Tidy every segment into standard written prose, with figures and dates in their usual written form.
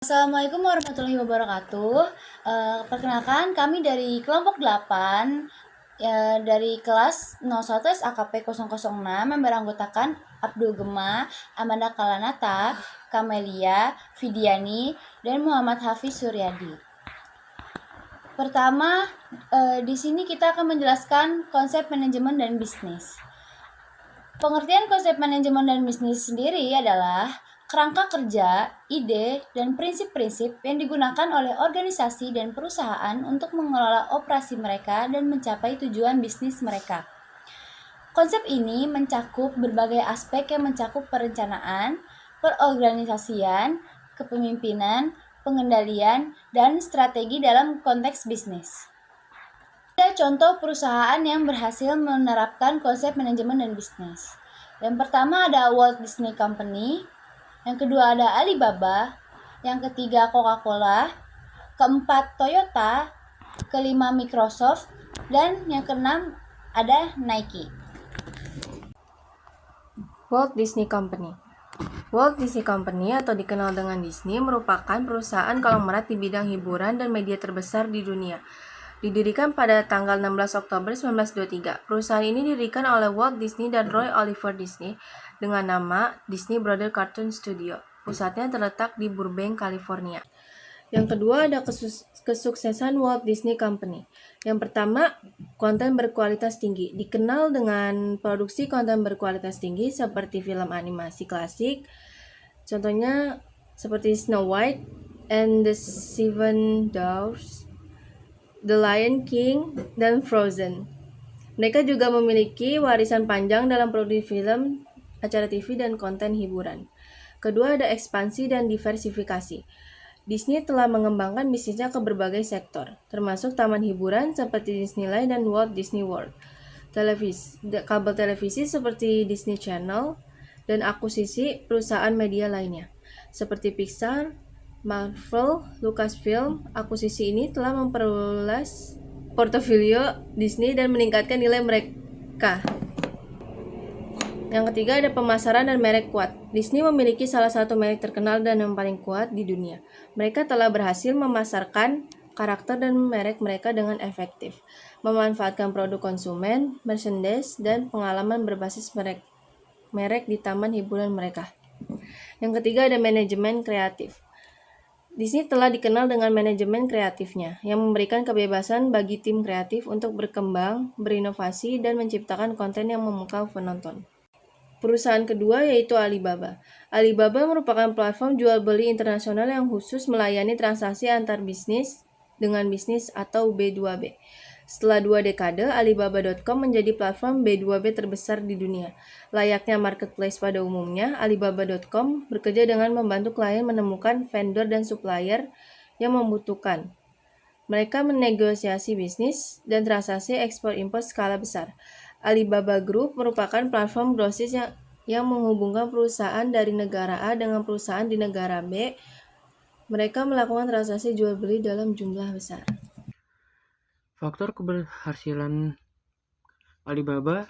Assalamualaikum warahmatullahi wabarakatuh. Perkenalkan kami dari kelompok 8 dari kelas 01 SAKP 006 yang beranggotakan Abdul Gema, Amanda Kalanata, Kamelia, Vidiani, dan Muhammad Hafiz Suryadi. Pertama, di sini kita akan menjelaskan konsep manajemen dan bisnis. Pengertian konsep manajemen dan bisnis sendiri adalah kerangka kerja, ide, dan prinsip-prinsip yang digunakan oleh organisasi dan perusahaan untuk mengelola operasi mereka dan mencapai tujuan bisnis mereka. Konsep ini mencakup berbagai aspek yang mencakup perencanaan, perorganisasian, kepemimpinan, pengendalian, dan strategi dalam konteks bisnis. Ada contoh perusahaan yang berhasil menerapkan konsep manajemen dan bisnis. Yang pertama ada Walt Disney Company, yang kedua ada Alibaba, yang ketiga Coca-Cola, keempat Toyota, kelima Microsoft, dan yang keenam ada Nike. Walt Disney Company. Walt Disney Company atau dikenal dengan Disney merupakan perusahaan konglomerat di bidang hiburan dan media terbesar di dunia. Didirikan pada tanggal 16 Oktober 1923, perusahaan ini didirikan oleh Walt Disney dan Roy Oliver Disney dengan nama Disney Brothers Cartoon Studio. Pusatnya terletak di Burbank, California. Yang kedua ada kesuksesan Walt Disney Company. Yang pertama, konten berkualitas tinggi. Dikenal dengan produksi konten berkualitas tinggi seperti film animasi klasik. Contohnya seperti Snow White and the Seven Dwarfs, The Lion King, dan Frozen. Mereka juga memiliki warisan panjang dalam produksi film, acara TV, dan konten hiburan. Kedua ada ekspansi dan diversifikasi. Disney telah mengembangkan bisnisnya ke berbagai sektor, termasuk taman hiburan seperti Disneyland dan Walt Disney World, kabel televisi seperti Disney Channel, dan akuisisi perusahaan media lainnya, seperti Pixar, Marvel, Lucasfilm. Akuisisi ini telah memperluas portofolio Disney dan meningkatkan nilai mereka. Yang ketiga ada pemasaran dan merek kuat. Disney memiliki salah satu merek terkenal dan yang paling kuat di dunia. Mereka telah berhasil memasarkan karakter dan merek mereka dengan efektif, memanfaatkan produk konsumen, merchandise, dan pengalaman berbasis merek di taman hiburan mereka. Yang ketiga ada manajemen kreatif. Disney telah dikenal dengan manajemen kreatifnya, yang memberikan kebebasan bagi tim kreatif untuk berkembang, berinovasi, dan menciptakan konten yang memukau penonton. Perusahaan kedua yaitu Alibaba. Alibaba merupakan platform jual beli internasional yang khusus melayani transaksi antar bisnis dengan bisnis atau B2B. Setelah 2 dekade, Alibaba.com menjadi platform B2B terbesar di dunia. Layaknya marketplace pada umumnya, Alibaba.com bekerja dengan membantu klien menemukan vendor dan supplier yang membutuhkan. Mereka menegosiasi bisnis dan transaksi ekspor-impor skala besar. Alibaba Group merupakan platform grosis yang menghubungkan perusahaan dari negara A dengan perusahaan di negara B. Mereka melakukan transaksi jual beli dalam jumlah besar. Faktor keberhasilan Alibaba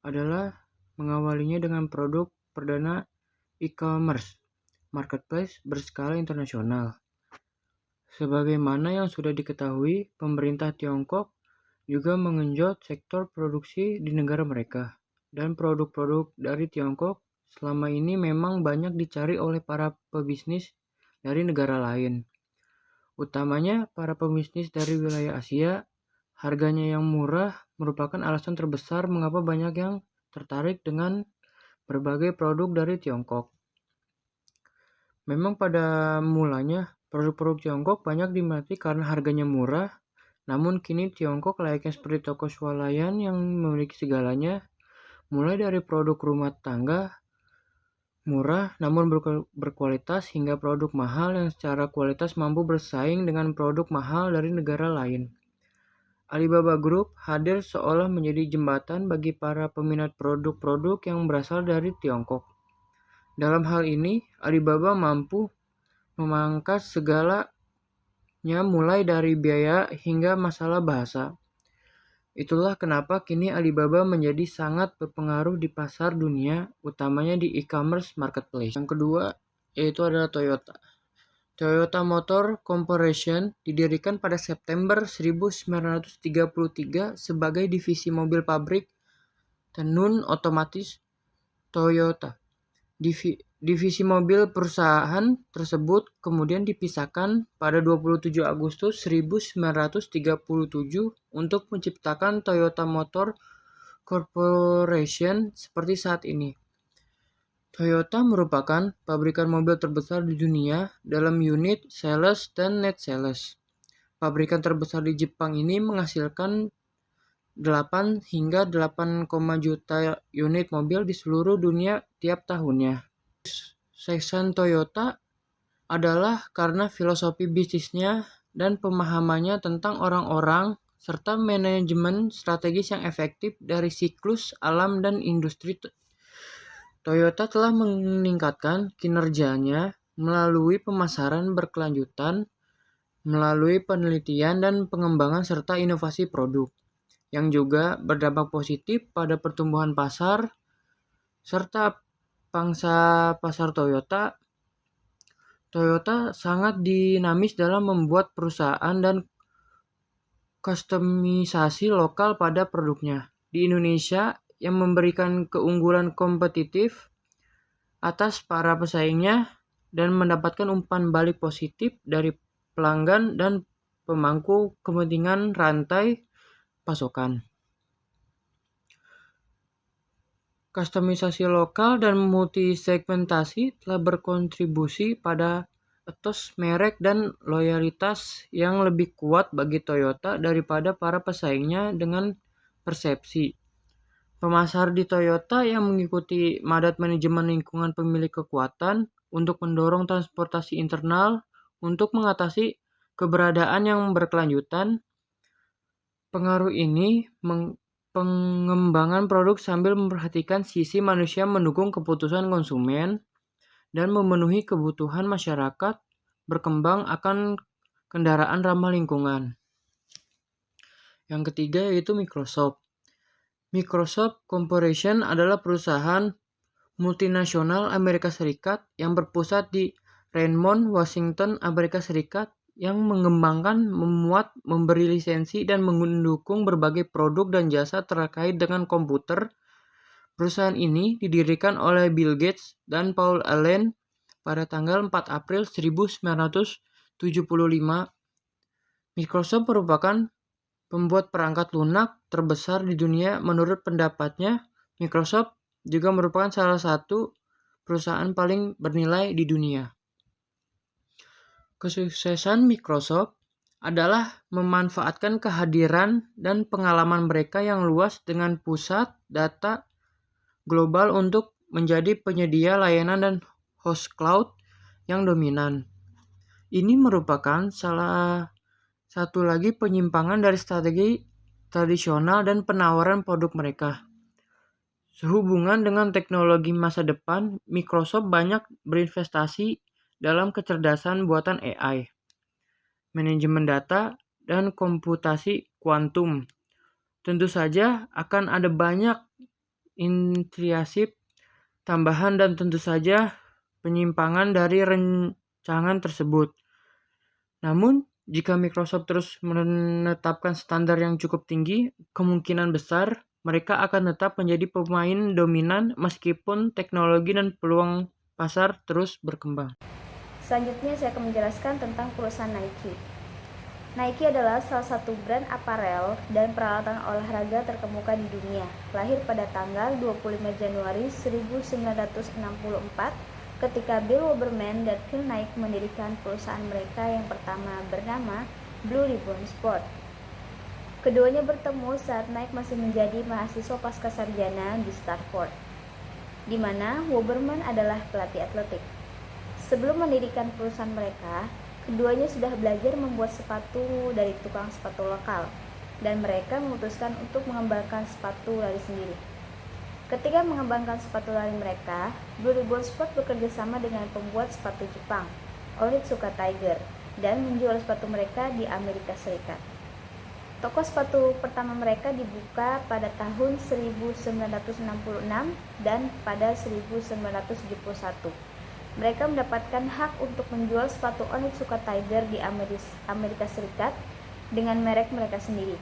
adalah mengawalinya dengan produk perdana e-commerce marketplace berskala internasional. Sebagaimana yang sudah diketahui, pemerintah Tiongkok juga mengenjot sektor produksi di negara mereka, dan produk-produk dari Tiongkok selama ini memang banyak dicari oleh para pebisnis dari negara lain, utamanya para pebisnis dari wilayah Asia. Harganya yang murah merupakan alasan terbesar mengapa banyak yang tertarik dengan berbagai produk dari Tiongkok. Memang pada mulanya produk-produk Tiongkok banyak diminati karena harganya murah, namun kini Tiongkok layaknya seperti toko swalayan yang memiliki segalanya, mulai dari produk rumah tangga murah namun berkualitas hingga produk mahal yang secara kualitas mampu bersaing dengan produk mahal dari negara lain. Alibaba Group hadir seolah menjadi jembatan bagi para peminat produk-produk yang berasal dari Tiongkok. Dalam hal ini, Alibaba mampu memangkas segalanya mulai dari biaya hingga masalah bahasa. Itulah kenapa kini Alibaba menjadi sangat berpengaruh di pasar dunia, utamanya di e-commerce marketplace. Yang kedua yaitu adalah Toyota. Toyota Motor Corporation didirikan pada September 1933 sebagai divisi mobil pabrik tenun otomatis Toyota. Divisi mobil perusahaan tersebut kemudian dipisahkan pada 27 Agustus 1937 untuk menciptakan Toyota Motor Corporation seperti saat ini. Toyota merupakan pabrikan mobil terbesar di dunia dalam unit sales dan net sales. Pabrikan terbesar di Jepang ini menghasilkan 8 hingga 8, juta unit mobil di seluruh dunia tiap tahunnya. Suksesan Toyota adalah karena filosofi bisnisnya dan pemahamannya tentang orang-orang serta manajemen strategis yang efektif dari siklus alam dan industri. Toyota telah meningkatkan kinerjanya melalui pemasaran berkelanjutan, melalui penelitian dan pengembangan serta inovasi produk, yang juga berdampak positif pada pertumbuhan pasar serta pangsa pasar Toyota. Toyota sangat dinamis dalam membuat perusahaan dan kustomisasi lokal pada produknya. Di Indonesia, yang memberikan keunggulan kompetitif atas para pesaingnya dan mendapatkan umpan balik positif dari pelanggan dan pemangku kepentingan rantai pasokan. Kustomisasi lokal dan multisegmentasi telah berkontribusi pada etos merek dan loyalitas yang lebih kuat bagi Toyota daripada para pesaingnya dengan persepsi pemasar di Toyota yang mengikuti mandat manajemen lingkungan pemilik kekuatan untuk mendorong transportasi internal untuk mengatasi keberadaan yang berkelanjutan. Pengaruh ini pengembangan produk sambil memperhatikan sisi manusia mendukung keputusan konsumen dan memenuhi kebutuhan masyarakat berkembang akan kendaraan ramah lingkungan. Yang ketiga yaitu Microsoft. Microsoft Corporation adalah perusahaan multinasional Amerika Serikat yang berpusat di Redmond, Washington, Amerika Serikat yang mengembangkan, memuat, memberi lisensi, dan mendukung berbagai produk dan jasa terkait dengan komputer. Perusahaan ini didirikan oleh Bill Gates dan Paul Allen pada tanggal 4 April 1975. Microsoft merupakan pembuat perangkat lunak terbesar di dunia. Menurut pendapatnya, Microsoft juga merupakan salah satu perusahaan paling bernilai di dunia. Kesuksesan Microsoft adalah memanfaatkan kehadiran dan pengalaman mereka yang luas dengan pusat data global untuk menjadi penyedia layanan dan host cloud yang dominan. Ini merupakan salah satu lagi penyimpangan dari strategi tradisional dan penawaran produk mereka. Sehubungan dengan teknologi masa depan, Microsoft banyak berinvestasi dalam kecerdasan buatan AI, manajemen data, dan komputasi kuantum. Tentu saja akan ada banyak intriasip tambahan dan tentu saja penyimpangan dari rancangan tersebut. Namun, jika Microsoft terus menetapkan standar yang cukup tinggi, kemungkinan besar mereka akan tetap menjadi pemain dominan meskipun teknologi dan peluang pasar terus berkembang. Selanjutnya saya akan menjelaskan tentang perusahaan Nike. Nike adalah salah satu brand aparel dan peralatan olahraga terkemuka di dunia. Lahir pada tanggal 25 Januari 1964 ketika Bill Wilburn dan Phil Knight mendirikan perusahaan mereka yang pertama bernama Blue Ribbon Sport. Keduanya bertemu saat Knight masih menjadi mahasiswa pascasarjana di Stanford, di mana Wilburn adalah pelatih atletik. Sebelum mendirikan perusahaan mereka, keduanya sudah belajar membuat sepatu dari tukang sepatu lokal, dan mereka memutuskan untuk mengembangkan sepatu lari sendiri. Ketika mengembangkan sepatu lari mereka, Blue Ribbon Sport bekerja sama dengan pembuat sepatu Jepang, Onitsuka Tiger, dan menjual sepatu mereka di Amerika Serikat. Toko sepatu pertama mereka dibuka pada tahun 1966 dan pada 1971. Mereka mendapatkan hak untuk menjual sepatu Onitsuka Tiger di Amerika Serikat dengan merek mereka sendiri.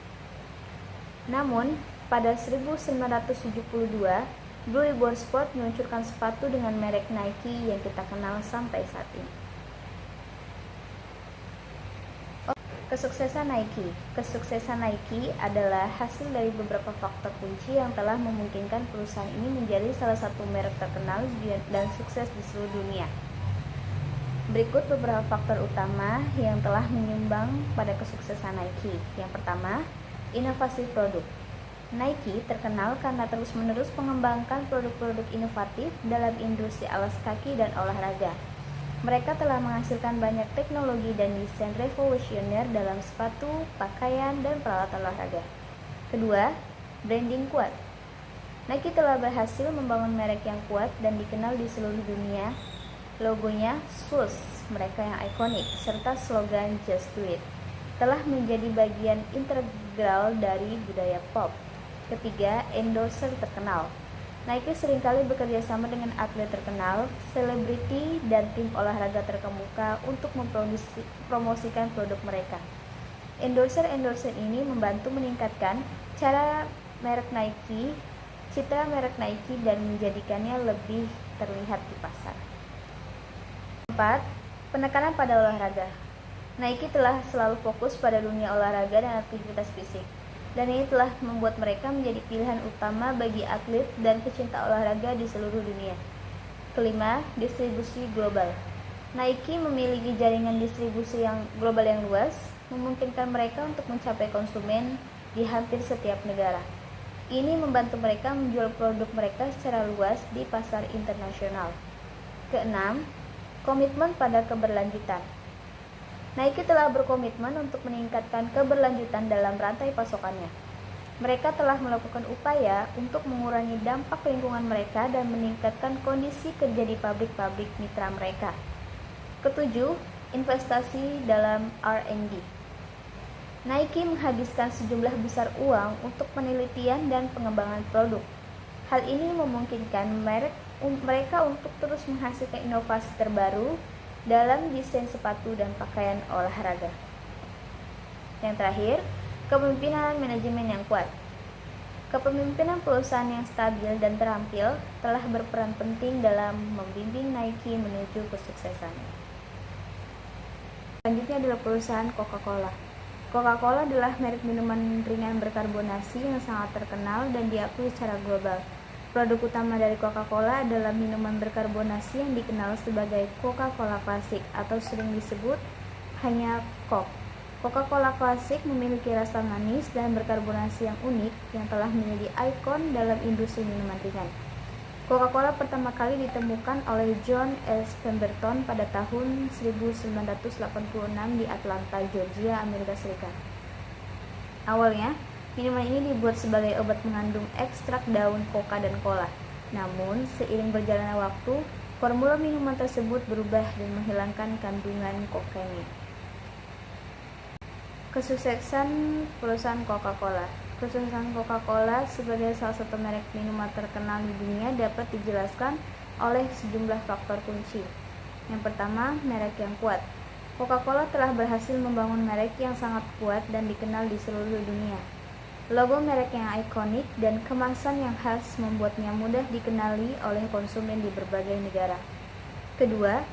Namun, pada 1972, Blue Ribbon Sport meluncurkan sepatu dengan merek Nike yang kita kenal sampai saat ini. Kesuksesan Nike adalah hasil dari beberapa faktor kunci yang telah memungkinkan perusahaan ini menjadi salah satu merek terkenal dan sukses di seluruh dunia. Berikut beberapa faktor utama yang telah menyumbang pada kesuksesan Nike. Yang pertama, inovasi produk. Nike terkenal karena terus-menerus mengembangkan produk-produk inovatif dalam industri alas kaki dan olahraga. Mereka telah menghasilkan banyak teknologi dan desain revolusioner dalam sepatu, pakaian, dan peralatan olahraga. Kedua, branding kuat. Nike telah berhasil membangun merek yang kuat dan dikenal di seluruh dunia. Logonya Swoosh, mereka yang ikonik, serta slogan Just Do It, telah menjadi bagian integral dari budaya pop. Ketiga, endorser terkenal. Nike seringkali bekerja sama dengan atlet terkenal, selebriti, dan tim olahraga terkemuka untuk mempromosikan produk mereka. Endorser ini membantu meningkatkan citra merek Nike dan menjadikannya lebih terlihat di pasar. 4. Penekanan pada olahraga. Nike telah selalu fokus pada dunia olahraga dan aktivitas fisik, dan ini telah membuat mereka menjadi pilihan utama bagi atlet dan pecinta olahraga di seluruh dunia. Kelima, distribusi global. Nike memiliki jaringan distribusi yang global yang luas, memungkinkan mereka untuk mencapai konsumen di hampir setiap negara. Ini membantu mereka menjual produk mereka secara luas di pasar internasional. Keenam, komitmen pada keberlanjutan. Nike telah berkomitmen untuk meningkatkan keberlanjutan dalam rantai pasokannya. Mereka telah melakukan upaya untuk mengurangi dampak lingkungan mereka dan meningkatkan kondisi kerja di pabrik-pabrik mitra mereka. Ketujuh, investasi dalam R&D. Nike menghabiskan sejumlah besar uang untuk penelitian dan pengembangan produk. Hal ini memungkinkan mereka untuk terus menghasilkan inovasi terbaru dalam desain sepatu dan pakaian olahraga. Yang terakhir, kepemimpinan manajemen yang kuat. Kepemimpinan perusahaan yang stabil dan terampil telah berperan penting dalam membimbing Nike menuju kesuksesan. Selanjutnya adalah perusahaan Coca-Cola. Coca-Cola adalah merek minuman ringan berkarbonasi yang sangat terkenal dan diakui secara global. Produk utama dari Coca-Cola adalah minuman berkarbonasi yang dikenal sebagai Coca-Cola Classic atau sering disebut hanya Coke. Coca-Cola Classic memiliki rasa manis dan berkarbonasi yang unik yang telah menjadi ikon dalam industri minuman ringan. Coca-Cola pertama kali ditemukan oleh John S. Pemberton pada tahun 1986 di Atlanta, Georgia, Amerika Serikat. Awalnya, minuman ini dibuat sebagai obat mengandung ekstrak daun coca dan cola. Namun, seiring berjalannya waktu, formula minuman tersebut berubah dan menghilangkan kandungan kokain. Kesuksesan perusahaan Coca-Cola. Kesuksesan Coca-Cola sebagai salah satu merek minuman terkenal di dunia dapat dijelaskan oleh sejumlah faktor kunci. Yang pertama, merek yang kuat. Coca-Cola telah berhasil membangun merek yang sangat kuat dan dikenal di seluruh dunia. Logo merek yang ikonik dan kemasan yang khas membuatnya mudah dikenali oleh konsumen di berbagai negara. Kedua,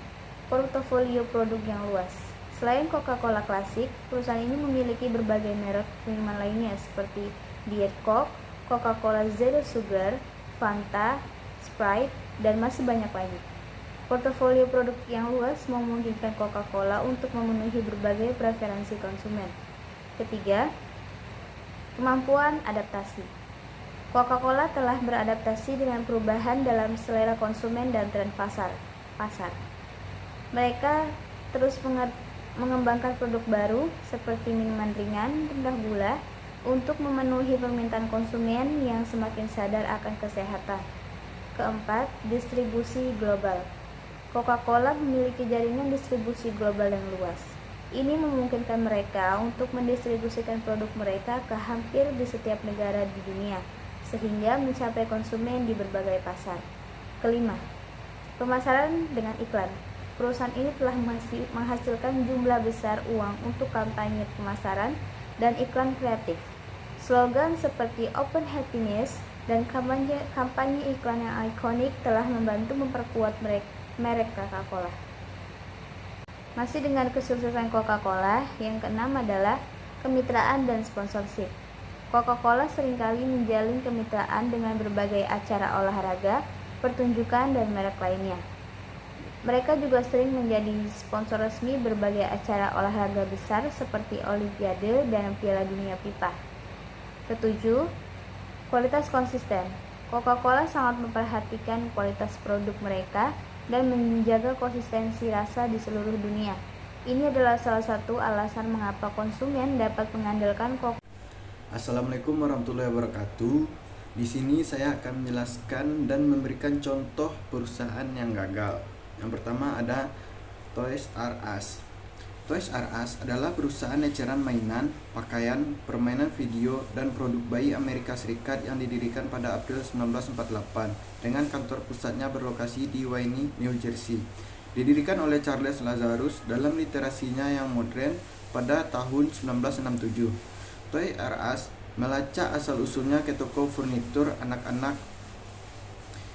portofolio produk yang luas. Selain Coca-Cola Classic, perusahaan ini memiliki berbagai merek minuman lainnya seperti Diet Coke, Coca-Cola Zero Sugar, Fanta, Sprite, dan masih banyak lagi. Portofolio produk yang luas memungkinkan Coca-Cola untuk memenuhi berbagai preferensi konsumen. Ketiga, kemampuan adaptasi. Coca-Cola telah beradaptasi dengan perubahan dalam selera konsumen dan tren pasar. Mereka terus mengembangkan produk baru seperti minuman ringan rendah gula untuk memenuhi permintaan konsumen yang semakin sadar akan kesehatan. Keempat, distribusi global. Coca-Cola memiliki jaringan distribusi global yang luas. Ini memungkinkan mereka untuk mendistribusikan produk mereka ke hampir di setiap negara di dunia, sehingga mencapai konsumen di berbagai pasar. Kelima, Pemasaran dengan iklan. Perusahaan ini telah menghasilkan jumlah besar uang untuk kampanye pemasaran dan iklan kreatif. Slogan seperti Open Happiness dan kampanye iklan yang ikonik telah membantu memperkuat merek Coca-Cola. Masih dengan kesuksesan Coca-Cola, yang keenam adalah kemitraan dan sponsorship. Coca-Cola seringkali menjalin kemitraan dengan berbagai acara olahraga, pertunjukan, dan merek lainnya. Mereka juga sering menjadi sponsor resmi berbagai acara olahraga besar seperti Olimpiade dan Piala Dunia FIFA. Ketujuh, kualitas konsisten. Coca-Cola sangat memperhatikan kualitas produk mereka dan menjaga konsistensi rasa di seluruh dunia. Ini adalah salah satu alasan mengapa konsumen dapat mengandalkan Coca-Cola. Assalamualaikum warahmatullahi wabarakatuh. Di sini saya akan menjelaskan dan memberikan contoh perusahaan yang gagal. Yang pertama ada Toys R Us. Toys R Us adalah perusahaan eceran mainan, pakaian, permainan video, dan produk bayi Amerika Serikat yang didirikan pada April 1948 dengan kantor pusatnya berlokasi di Wayne, New Jersey. Didirikan oleh Charles Lazarus dalam literasinya yang modern pada tahun 1967. Toys R Us melacak asal-usulnya ke toko furnitur anak-anak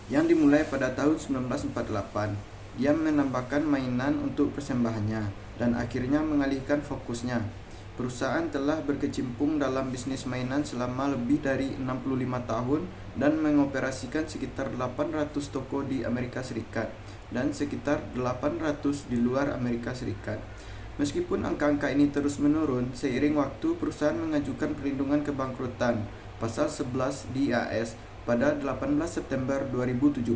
yang dimulai pada tahun 1948. Dia menambahkan mainan untuk persembahannya dan akhirnya mengalihkan fokusnya. Perusahaan telah berkecimpung dalam bisnis mainan selama lebih dari 65 tahun dan mengoperasikan sekitar 800 toko di Amerika Serikat dan sekitar 800 di luar Amerika Serikat. Meskipun angka-angka ini terus menurun, seiring waktu perusahaan mengajukan perlindungan kebangkrutan pasal 11 di AS pada 18 September 2017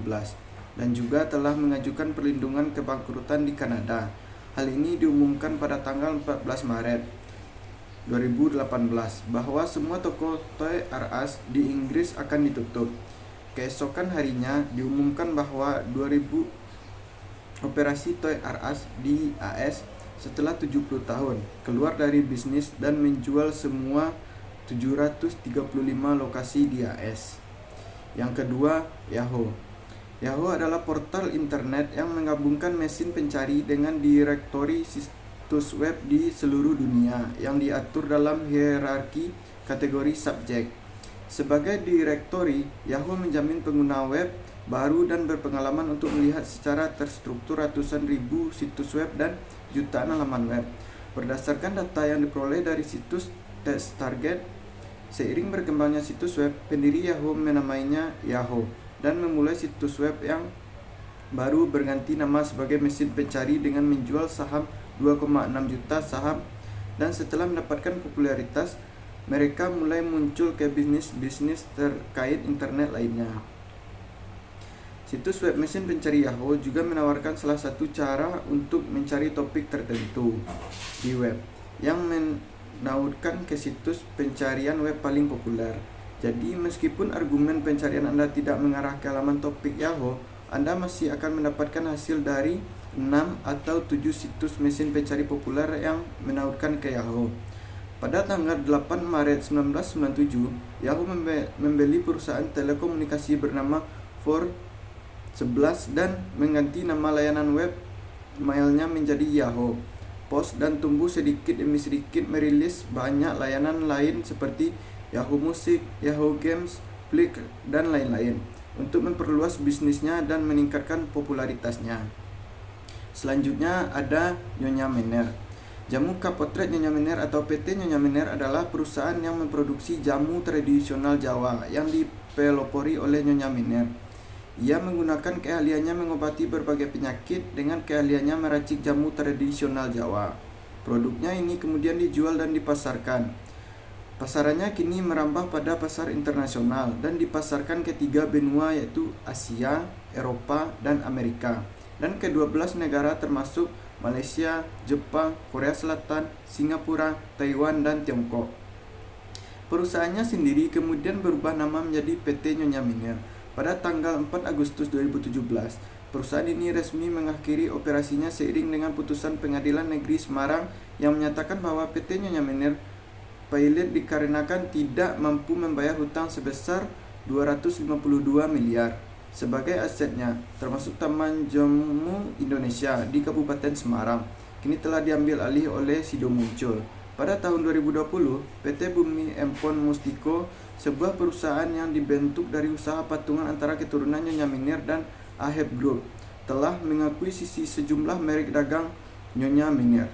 dan juga telah mengajukan perlindungan kebangkrutan di Kanada. Hal ini diumumkan pada tanggal 14 Maret 2018 bahwa semua toko Toys R Us di Inggris akan ditutup. Keesokan harinya diumumkan bahwa 2000 operasi Toys R Us di AS setelah 70 tahun keluar dari bisnis dan menjual semua 735 lokasi di AS. Yang kedua, Yahoo. Yahoo adalah portal internet yang menggabungkan mesin pencari dengan direktori situs web di seluruh dunia yang diatur dalam hierarki kategori subjek. Sebagai direktori, Yahoo menjamin pengguna web baru dan berpengalaman untuk melihat secara terstruktur ratusan ribu situs web dan jutaan halaman web. Berdasarkan data yang diperoleh dari situs tes target, seiring berkembangnya situs web, pendiri Yahoo menamainya Yahoo dan memulai situs web yang baru berganti nama sebagai mesin pencari dengan menjual saham 2,6 juta saham, dan setelah mendapatkan popularitas, mereka mulai muncul ke bisnis-bisnis terkait internet lainnya. Situs web mesin pencari Yahoo juga menawarkan salah satu cara untuk mencari topik tertentu di web yang menautkan ke situs pencarian web paling populer. Jadi, meskipun argumen pencarian Anda tidak mengarah ke halaman topik Yahoo, Anda masih akan mendapatkan hasil dari 6 atau 7 situs mesin pencari populer yang menautkan ke Yahoo. Pada tanggal 8 Maret 1997, Yahoo membeli perusahaan telekomunikasi bernama 411 dan mengganti nama layanan web mailnya menjadi Yahoo Post dan tumbuh sedikit demi sedikit merilis banyak layanan lain seperti Yahoo Music, Yahoo Games, Flickr, dan lain-lain untuk memperluas bisnisnya dan meningkatkan popularitasnya. Selanjutnya ada Nyonya Menir. Jamu Cup Potret Nyonya Menir atau PT Nyonya Menir adalah perusahaan yang memproduksi jamu tradisional Jawa yang dipelopori oleh Nyonya Menir. Ia menggunakan keahliannya mengobati berbagai penyakit dengan keahliannya meracik jamu tradisional Jawa. Produknya ini kemudian dijual dan dipasarkan. Pasarannya kini merambah pada pasar internasional dan dipasarkan ke 3 benua yaitu Asia, Eropa, dan Amerika, dan ke 12 negara termasuk Malaysia, Jepang, Korea Selatan, Singapura, Taiwan, dan Tiongkok. Perusahaannya sendiri kemudian berubah nama menjadi PT Nyonya Menir. Pada tanggal 4 Agustus 2017, perusahaan ini resmi mengakhiri operasinya seiring dengan putusan Pengadilan Negeri Semarang yang menyatakan bahwa PT Nyonya Menir pilot dikarenakan tidak mampu membayar hutang sebesar 252 miliar. sebagai asetnya, termasuk Taman Jamu Indonesia di Kabupaten Semarang, kini telah diambil alih oleh Sido Muncul. Pada tahun 2020, PT Bumi Empon Mustiko, sebuah perusahaan yang dibentuk dari usaha patungan antara keturunan Nyonya Minir dan Aheb Group, telah mengakuisisi sejumlah merek dagang Nyonya Minir.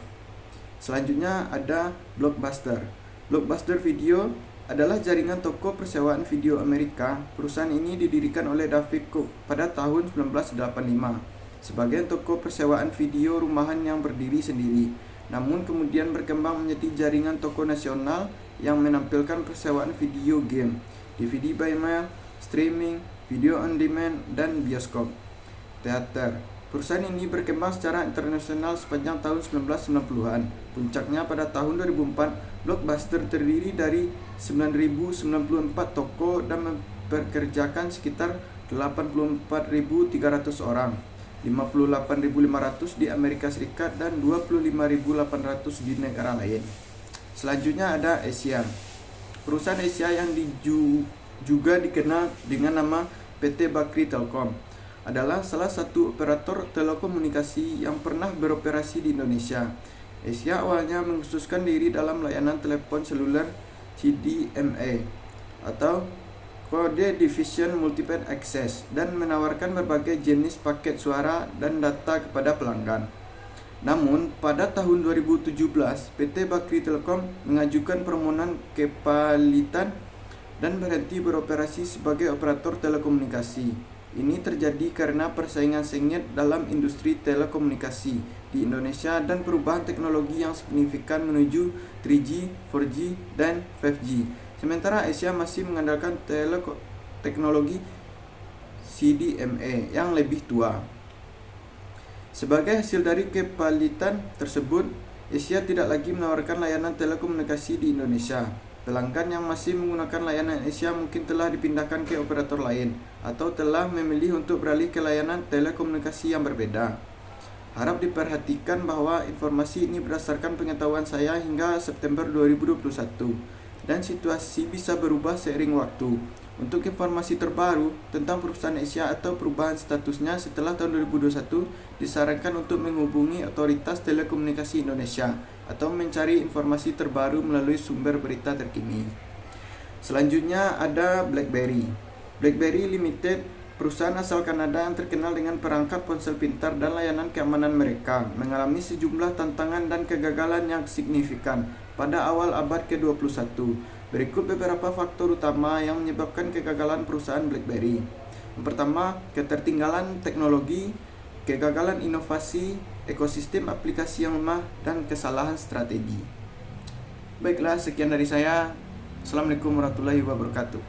Selanjutnya ada Blockbuster. Blockbuster Video adalah jaringan toko persewaan video Amerika. Perusahaan ini didirikan oleh David Cook pada tahun 1985 sebagai toko persewaan video rumahan yang berdiri sendiri, namun kemudian berkembang menjadi jaringan toko nasional yang menampilkan persewaan video game, DVD by mail, streaming, video on demand, dan bioskop. Teater. Perusahaan ini berkembang secara internasional sepanjang tahun 1990-an. Puncaknya pada tahun 2004, Blockbuster terdiri dari 9.094 toko dan mempekerjakan sekitar 84.300 orang, 58.500 di Amerika Serikat dan 25.800 di negara lain. Selanjutnya ada Asia. Perusahaan Asia yang juga dikenal dengan nama PT Bakri Telkom adalah salah satu operator telekomunikasi yang pernah beroperasi di Indonesia. Asia awalnya mengkhususkan diri dalam layanan telepon seluler CDMA atau Code Division Multiple Access dan menawarkan berbagai jenis paket suara dan data kepada pelanggan. Namun, pada tahun 2017, PT Bakri Telkom mengajukan permohonan kepalitan dan berhenti beroperasi sebagai operator telekomunikasi. Ini terjadi karena persaingan sengit dalam industri telekomunikasi di Indonesia dan perubahan teknologi yang signifikan menuju 3G, 4G, dan 5G. Sementara Asia masih mengandalkan teknologi CDMA yang lebih tua. Sebagai hasil dari kepalitan tersebut, Asia tidak lagi menawarkan layanan telekomunikasi di Indonesia. Pelanggan yang masih menggunakan layanan Asia mungkin telah dipindahkan ke operator lain atau telah memilih untuk beralih ke layanan telekomunikasi yang berbeda. Harap diperhatikan bahwa informasi ini berdasarkan pengetahuan saya hingga September 2021 dan situasi bisa berubah seiring waktu. Untuk informasi terbaru tentang perusahaan Asia atau perubahan statusnya setelah tahun 2021, disarankan untuk menghubungi Otoritas Telekomunikasi Indonesia atau mencari informasi terbaru melalui sumber berita terkini. Selanjutnya ada BlackBerry. BlackBerry Limited, perusahaan asal Kanada yang terkenal dengan perangkat ponsel pintar dan layanan keamanan mereka, mengalami sejumlah tantangan dan kegagalan yang signifikan pada awal abad ke-21. Berikut beberapa faktor utama yang menyebabkan kegagalan perusahaan BlackBerry. Yang pertama, ketertinggalan teknologi, kegagalan inovasi, ekosistem aplikasi yang lemah, dan kesalahan strategi. Baiklah, sekian dari saya. Assalamualaikum warahmatullahi wabarakatuh.